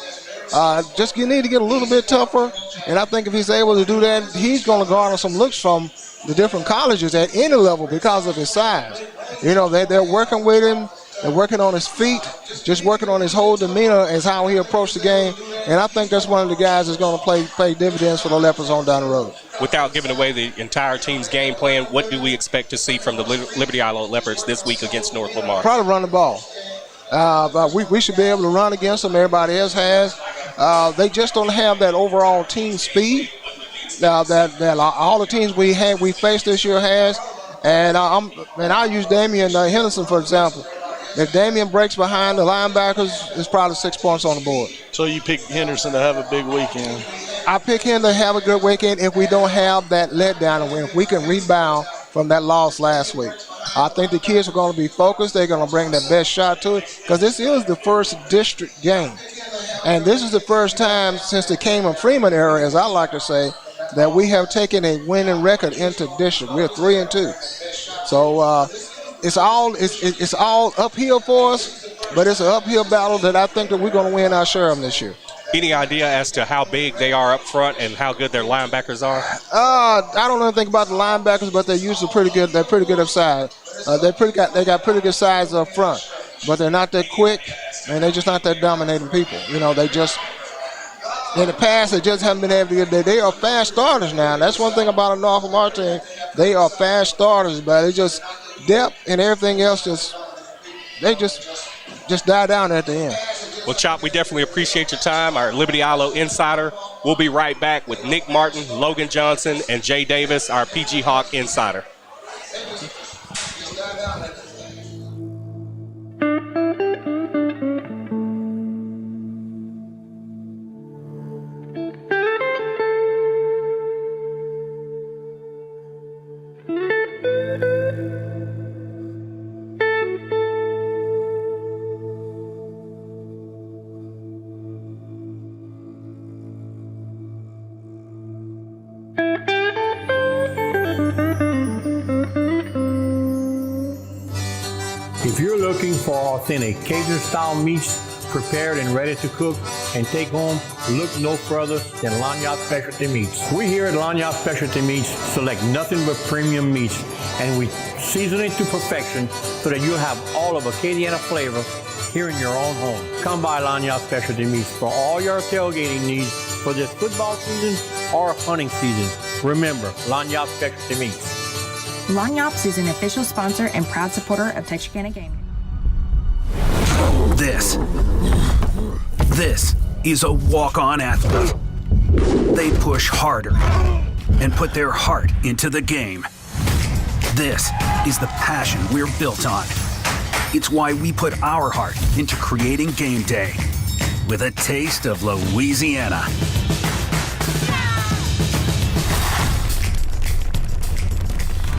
Just you need to get a little bit tougher. And I think if he's able to do that, he's going to garner some looks from the different colleges at any level because of his size. They're working with him. They're working on his feet, just working on his whole demeanor as how he approached the game. And I think that's one of the guys that's going to play dividends for the Leopards on down the road. Without giving away the entire team's game plan, what do we expect to see from the Liberty Island Leopards this week against North Lamar? Probably run the ball. But we should be able to run against them. Everybody else has. They just don't have that overall team speed that all the teams we faced this year has. And I'll use Damian Henderson, for example. If Damian breaks behind the linebackers, it's probably 6 points on the board. So you pick Henderson to have a big weekend? I pick him to have a good weekend if we don't have that letdown and if we can rebound from that loss last week. I think the kids are going to be focused. They're going to bring their best shot to it because this is the first district game. And this is the first time since the Cayman Freeman era, as I like to say, that we have taken a winning record into district. We're 3-2. So it's all uphill for us, but it's an uphill battle that I think that we're going to win our share of this year. Any idea as to how big they are up front and how good their linebackers are? I don't know anything about the linebackers, but they're usually pretty good. They're pretty good upside. They got pretty good size up front, but they're not that quick, and they're just not that dominating people. They just in the past they just haven't been able to get. They are fast starters now. That's one thing about a North Lamar team. They are fast starters, but it's just depth and everything else just die down at the end. Well, Chop, we definitely appreciate your time. Our Liberty Islo Insider. We'll be right back with Nick Martin, Logan Johnson, and Jay Davis, our PG Hawk Insider. If you're looking for authentic Cajun-style meats prepared and ready to cook and take home, look no further than Lanyard Specialty Meats. We here at Lanyard Specialty Meats select nothing but premium meats, and we season it to perfection so that you'll have all of Acadiana flavor here in your own home. Come by Lanyard Specialty Meats for all your tailgating needs for this football season or hunting season. Remember, Lanyard Specialty Meats. Lanyops is an official sponsor and proud supporter of Texarkana Gameday. This is a walk-on athlete. They push harder and put their heart into the game. This is the passion we're built on. It's why we put our heart into creating Gameday with a taste of Louisiana.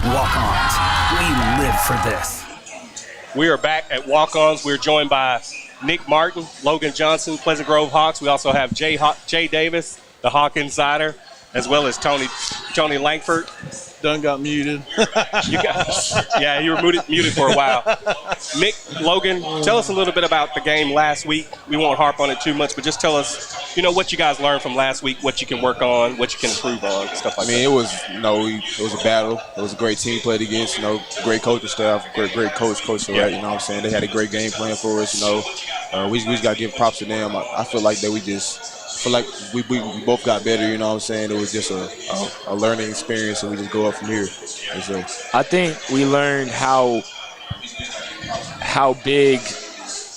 Walk-ons, we live for this. We are back at Walk-Ons. We're joined by Nick Martin, Logan Johnson, Pleasant Grove Hawks. We also have Jay Davis, the Hawk Insider, as well as Tony Langford. Done got muted. Yeah, you were muted for a while. Nick, Logan, tell us a little bit about the game last week. We won't harp on it too much, but just tell us, what you guys learned from last week, what you can work on, what you can improve on, stuff like that. It was, it was a battle. It was a great team played against, great coaching staff, great coach Ferret, you know what I'm saying? They had a great game plan for us, we just got to give props to them. I feel like that we both got better, you know what I'm saying? It was just a learning experience, and we just go up from here. So I think we learned how big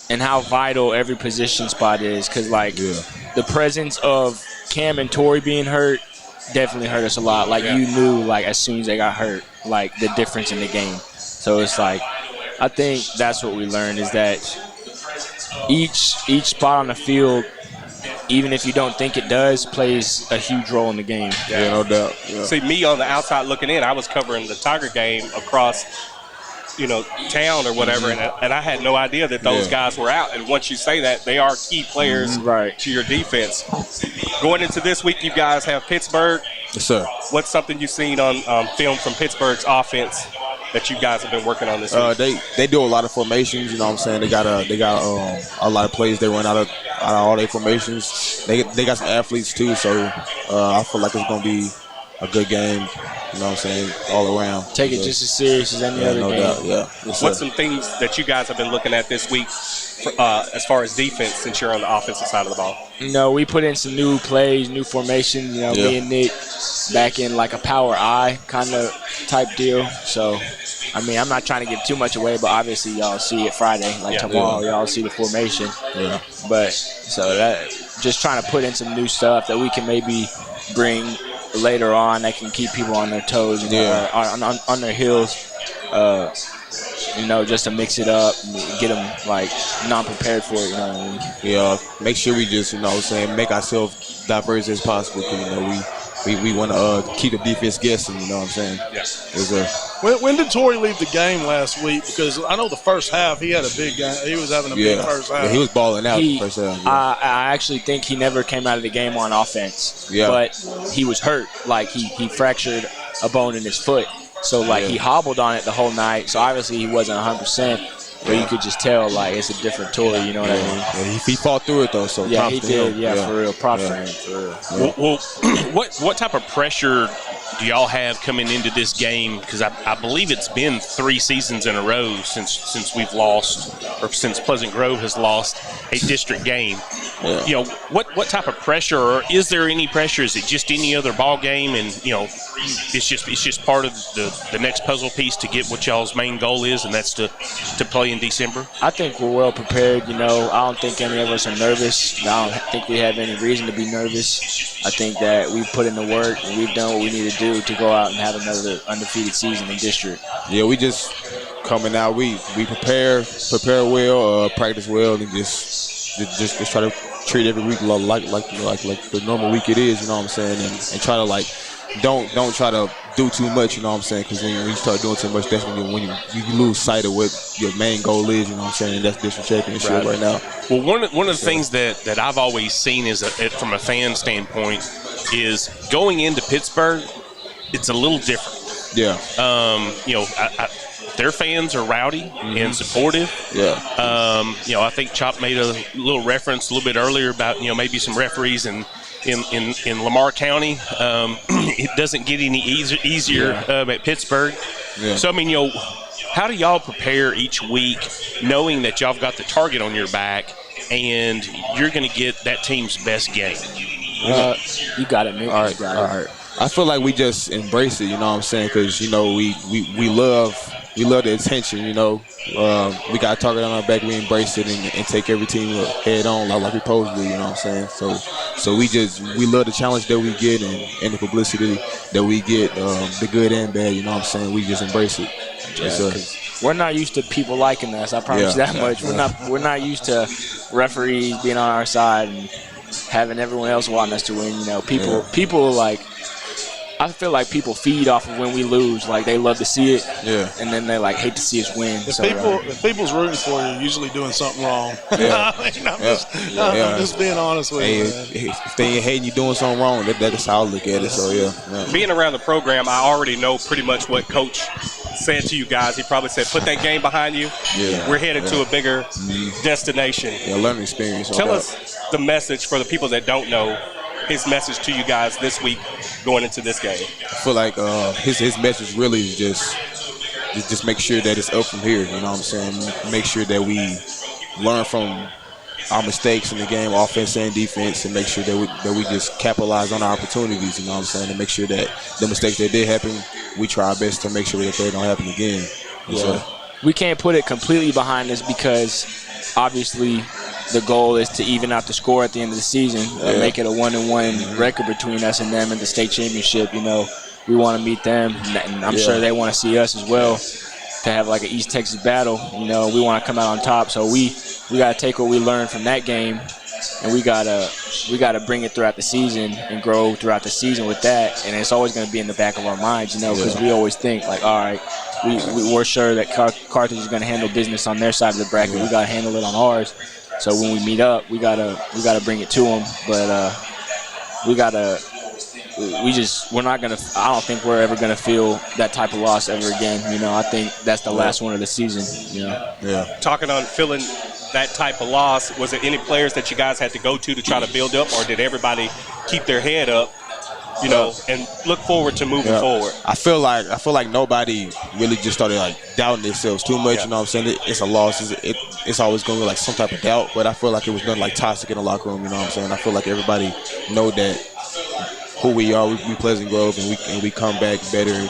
and how vital every position spot is, because the presence of Cam and Torrey being hurt definitely hurt us a lot. You knew as soon as they got hurt, the difference in the game. So it's I think that's what we learned, is that each spot on the field, even if you don't think it does, plays a huge role in the game. Yeah, no doubt. Yeah. See, me on the outside looking in, I was covering the Tiger game across, town or whatever, and I had no idea that those guys were out. And once you say that, they are key players to your defense. Going into this week, you guys have Pittsburgh. Yes, sir. What's something you've seen on film from Pittsburgh's offense that you guys have been working on this week? They do a lot of formations, you know what I'm saying? They got a lot of plays they run out of all their formations. They got some athletes too, so I feel like it's gonna be a good game, you know what I'm saying, all around. Take it just as serious as any other game. Doubt, yeah. Yes, what's some things that you guys have been looking at this week as far as defense, since you're on the offensive side of the ball? We put in some new plays, new formations. Me and Nick back in a power I kind of type deal. So, I'm not trying to give too much away, but obviously y'all see it Friday. Tomorrow, y'all see the formation. Yeah. But so that just trying to put in some new stuff that we can maybe bring later on that can keep people on their toes, on their heels. Just to mix it up and get them non-prepared for it. You know what I mean? Yeah. Make sure we just make ourselves diverse as possible. We want to keep the defense guessing. You know what I'm saying? Yes. When did Torrey leave the game last week? Because I know the first half he had a big game. He was having a big first half. Yeah, he was balling out the first half. Yeah. I actually think he never came out of the game on offense. Yeah. But he was hurt. He fractured a bone in his foot. So, he hobbled on it the whole night. So, obviously, he wasn't 100%. But you could just tell, it's a different Torrey, you know what I mean? Yeah, he fought through it, though, so yeah, he did. Him. Yeah, for real. Props to him, for real. Well, what type of pressure do y'all have coming into this game? Because I believe it's been 3 seasons in a row since we've lost, or since Pleasant Grove has lost a district game. Yeah. What type of pressure, or is there any pressure? Is it just any other ball game, and it's just part of the next puzzle piece to get what y'all's main goal is, and that's to play in December? I think we're well prepared. I don't think any of us are nervous. I don't think we have any reason to be nervous. I think that we put in the work and we've done what we need to do to go out and have another undefeated season in district. Yeah, we just coming out. We prepare well, practice well, and just try to treat every week like the normal week it is. You know what I'm saying, and try to don't try to do too much. You know what I'm saying, because when you start doing too much, that's when you lose sight of what your main goal is. You know what I'm saying, and that's district championship right now. Well, one of the things that I've always seen is from a fan standpoint is going into Pittsburgh, it's a little different. Yeah. their fans are rowdy and supportive. Yeah. I think Chop made a little reference a little bit earlier about maybe some referees in Lamar County. It doesn't get any easier at Pittsburgh. Yeah. So how do y'all prepare each week, knowing that y'all have got the target on your back and you're going to get that team's best game? You got it, man. All right. I feel like we just embrace it, you know what I'm saying? Because, we love the attention, we got a target on our back, we embrace it and take every team head on like we supposed to, you know what I'm saying? So we love the challenge that we get and the publicity that we get, the good and bad, you know what I'm saying? We just embrace it. We're not used to people liking us, I promise you that much. We're not used to referees being on our side and having everyone else wanting us to win. People like, I feel like people feed off of when we lose. Like, they love to see it, and then they hate to see us win. If people's rooting for you, you're usually doing something wrong. Yeah. I'm just being honest with you, man. If they ain't hating you doing something wrong, that's how I look at it. So yeah. Being around the program, I already know pretty much what Coach said to you guys. He probably said, "Put that game behind you. Yeah. We're headed to a bigger destination." Yeah, learning experience. Tell us the message for the people that don't know. His message to you guys this week going into this game. I feel like his message really is just make sure that it's up from here, you know what I'm saying? Make sure that we learn from our mistakes in the game, offense and defense, and make sure that we just capitalize on our opportunities, you know what I'm saying? And make sure that the mistakes that did happen, we try our best to make sure that they don't happen again. Yeah. We can't put it completely behind us because obviously the goal is to even out the score at the end of the season, make it a 1-1 record between us and them in the state championship. We want to meet them, and I'm sure they want to see us as well, to have like an East Texas battle. We want to come out on top, so we got to take what we learned from that game, and we gotta bring it throughout the season and grow throughout the season with that. And it's always going to be in the back of our minds, because we always think like, all right, we're sure that Carthage is going to handle business on their side of the bracket. We got to handle it on ours. So when we meet up, we gotta bring it to them. But we're not gonna. I don't think we're ever gonna feel that type of loss ever again. I think that's the last one of the season. Yeah. Talking on feeling that type of loss, was there any players that you guys had to go to try to build up, or did everybody keep their head up? And look forward to moving forward. I feel like nobody really just started like doubting themselves too much. You know what I'm saying? It's a loss. It's always going to be like some type of doubt. But I feel like it was nothing like toxic in the locker room. You know what I'm saying? I feel like everybody know that who we are. We Pleasant Grove, and we come back better and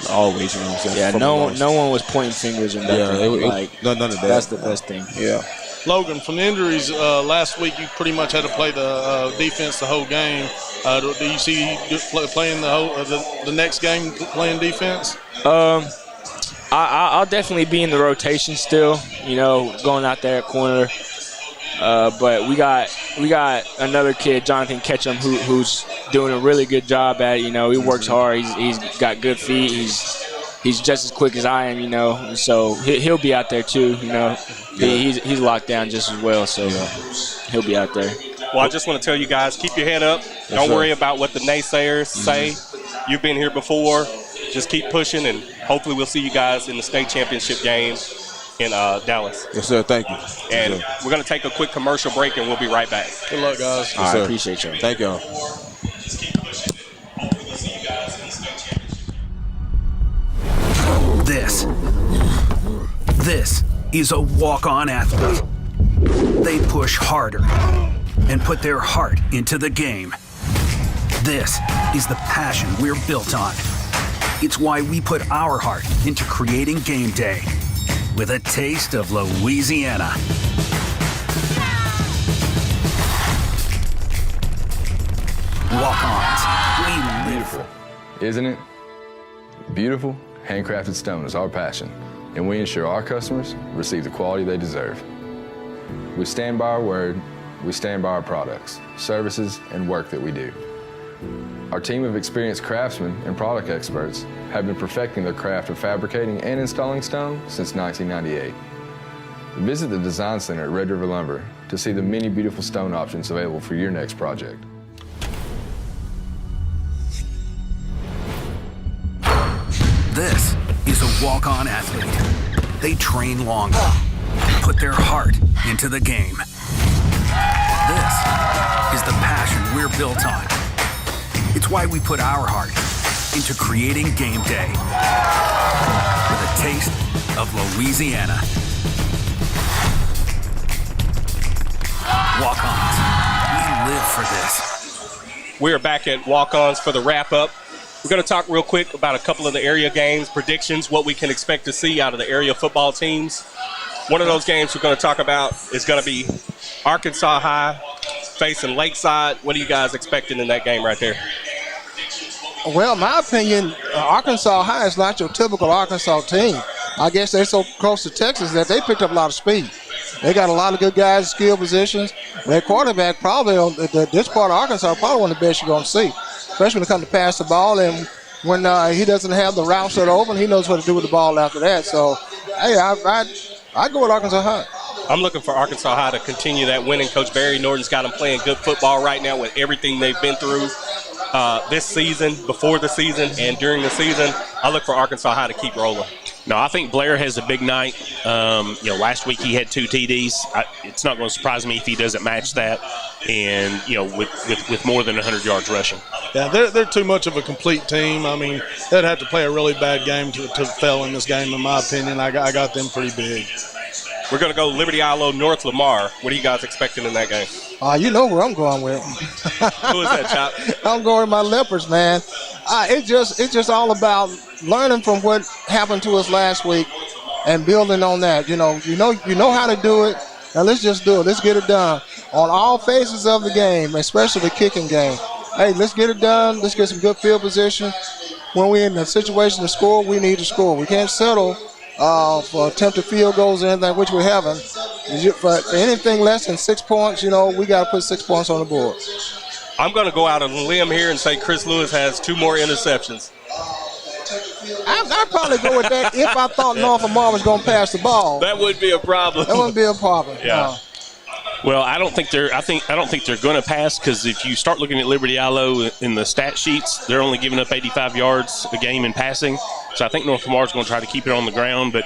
always. You know what I'm saying? Yeah. No one was pointing fingers and nothing. None of that. That's the best thing. Yeah. Logan, from the injuries last week, you pretty much had to play the defense the whole game. Do you see you playing the next game playing defense? I'll definitely be in the rotation still. Going out there at corner. But we got another kid, Jonathan Ketchum, who's doing a really good job at it. He works hard. He's got good feet. He's just as quick as I am, so he'll be out there too, He's locked down just as well, so he'll be out there. Well, I just want to tell you guys, keep your head up. Don't worry about what the naysayers say. You've been here before. Just keep pushing, and hopefully we'll see you guys in the state championship game in Dallas. Yes, sir. Thank you. And we're going to take a quick commercial break, and we'll be right back. Good luck, guys. All right, appreciate you. Thank y'all. This is a walk-on athlete. They push harder and put their heart into the game. This is the passion we're built on. It's why we put our heart into creating Gameday with a taste of Louisiana. Walk-ons. Beautiful, isn't it? Beautiful, handcrafted stone is our passion, and we ensure our customers receive the quality they deserve. We stand by our word, we stand by our products, services, and work that we do. Our team of experienced craftsmen and product experts have been perfecting their craft of fabricating and installing stone since 1998. Visit the Design Center at Red River Lumber to see the many beautiful stone options available for your next project. This is a walk-on athlete. They train longer, put their heart into the game. This is the passion we're built on. It's why we put our heart into creating Gameday with a taste of Louisiana. Walk-ons, we live for this. We are back at Walk-Ons for the wrap-up. We're going to talk real quick about a couple of the area games, predictions, what we can expect to see out of the area football teams. One of those games we're going to talk about is going to be Arkansas High facing Lakeside. What are you guys expecting in that game right there? Well, in my opinion, Arkansas High is not your typical Arkansas team. I guess they're so close to Texas that they picked up a lot of speed. They got a lot of good guys, skill positions. Their quarterback probably on this part of Arkansas probably one of the best you're going to see, especially when it comes to pass the ball. And when he doesn't have the routes that are open, he knows what to do with the ball after that. So, hey, I go with Arkansas High. I'm looking for Arkansas High to continue that winning. Coach Barry Norton's got them playing good football right now with everything they've been through this season, before the season, and during the season. I look for Arkansas High to keep rolling. No, I think Blair has a big night. Last week he had 2 TDs. It's not going to surprise me if he doesn't match that, and with more than 100 yards rushing. Yeah, they're too much of a complete team. I mean, they'd have to play a really bad game to fail in this game, in my opinion. I got them pretty big. We're going to go Liberty Islo, North Lamar. What are you guys expecting in that game? You know where I'm going with. Who is that, Chop? I'm going with my Leopards, man. It's just all about learning from what happened to us last week and building on that. You know how to do it. Now let's just do it. Let's get it done on all phases of the game, especially the kicking game. Hey, let's get it done. Let's get some good field position. When we're in a situation to score, we need to score. We can't settle for attempted field goals or anything, which we haven't. For anything less than 6 points, we got to put 6 points on the board. I'm going to go out on a limb here and say Chris Lewis has 2 more interceptions. I'd probably go with that if I thought North Lamar was going to pass the ball. That would be a problem. That wouldn't be a problem. Yeah. Well, I don't think they're going to pass, because if you start looking at Liberty Islo in the stat sheets, they're only giving up 85 yards a game in passing. So I think North Lamar is going to try to keep it on the ground. But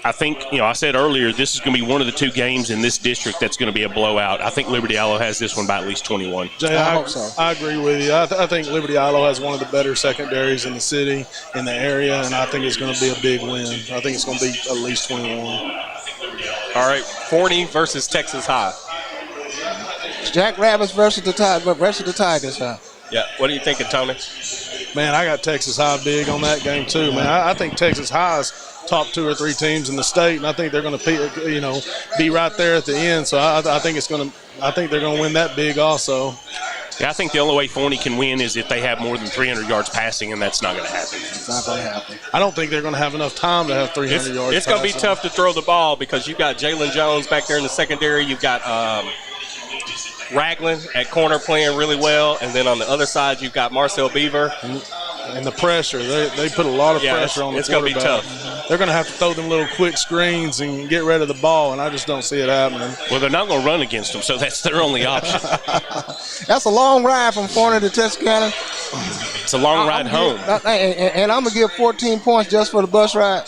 I think, I said earlier, this is going to be one of the 2 games in this district that's going to be a blowout. I think Liberty Islo has this one by at least 21. Jay, I hope so. I agree with you. I think Liberty Islo has one of the better secondaries in the city, in the area, and I think it's going to be a big win. I think it's going to be at least 21. All right, Forney versus Texas High. Jackrabbits versus the Tigers, huh? Yeah, what are you thinking, Tony? Man, I got Texas High big on that game too, man. I think Texas High's top 2 or 3 teams in the state, and I think they're going to, be right there at the end. So I think they're going to win that big also. Yeah, I think the only way Forney can win is if they have more than 300 yards passing, and that's not going to happen. It's not going to happen. I don't think they're going to have enough time to have 300 yards. It's going to be tough to throw the ball because you've got Jalen Jones back there in the secondary. You've got Ragland at corner playing really well, and then on the other side you've got Marcel Beaver. And the pressure, they put a lot of pressure on the quarterback. It's going to be tough. They're going to have to throw them little quick screens and get rid of the ball, and I just don't see it happening. Well, they're not going to run against them, so that's their only option. That's a long ride from Forney to Texarkana. It's a long ride home. And I'm going to give 14 points just for the bus ride.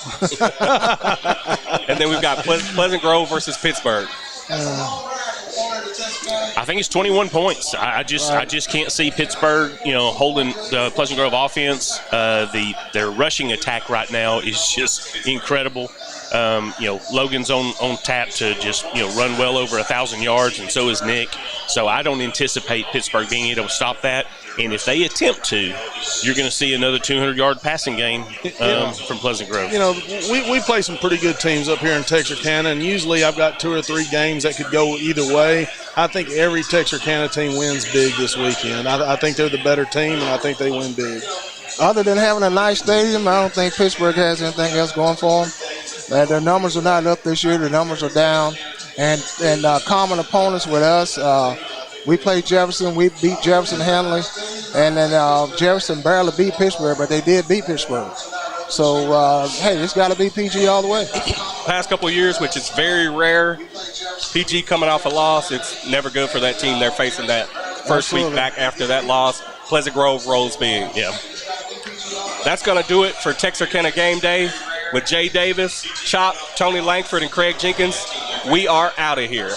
And then we've got Pleasant Grove versus Pittsburgh. I think it's 21 points. I just can't see Pittsburgh, holding the Pleasant Grove offense. Their rushing attack right now is just incredible. Logan's on tap to just run well over 1,000 yards, and so is Nick. So I don't anticipate Pittsburgh being able to stop that. And if they attempt to, you're going to see another 200-yard passing game from Pleasant Grove. We play some pretty good teams up here in Texarkana, and usually I've got 2 or 3 games that could go either way. I think every Texarkana team wins big this weekend. I think they're the better team, and I think they win big. Other than having a nice stadium, I don't think Pittsburgh has anything else going for them. Their numbers are not up this year. Their numbers are down. And common opponents with us, we played Jefferson. We beat Jefferson handily. And then Jefferson barely beat Pittsburgh, but they did beat Pittsburgh. So, hey, it's got to be PG all the way. Past couple of years, which is very rare, PG coming off a loss, it's never good for that team. They're facing that first week back after that loss. Pleasant Grove rolls big. Yeah. That's going to do it for Texarkana Game Day. with Jay Davis, Chop, Tony Langford, and Craig Jenkins. We are out of here.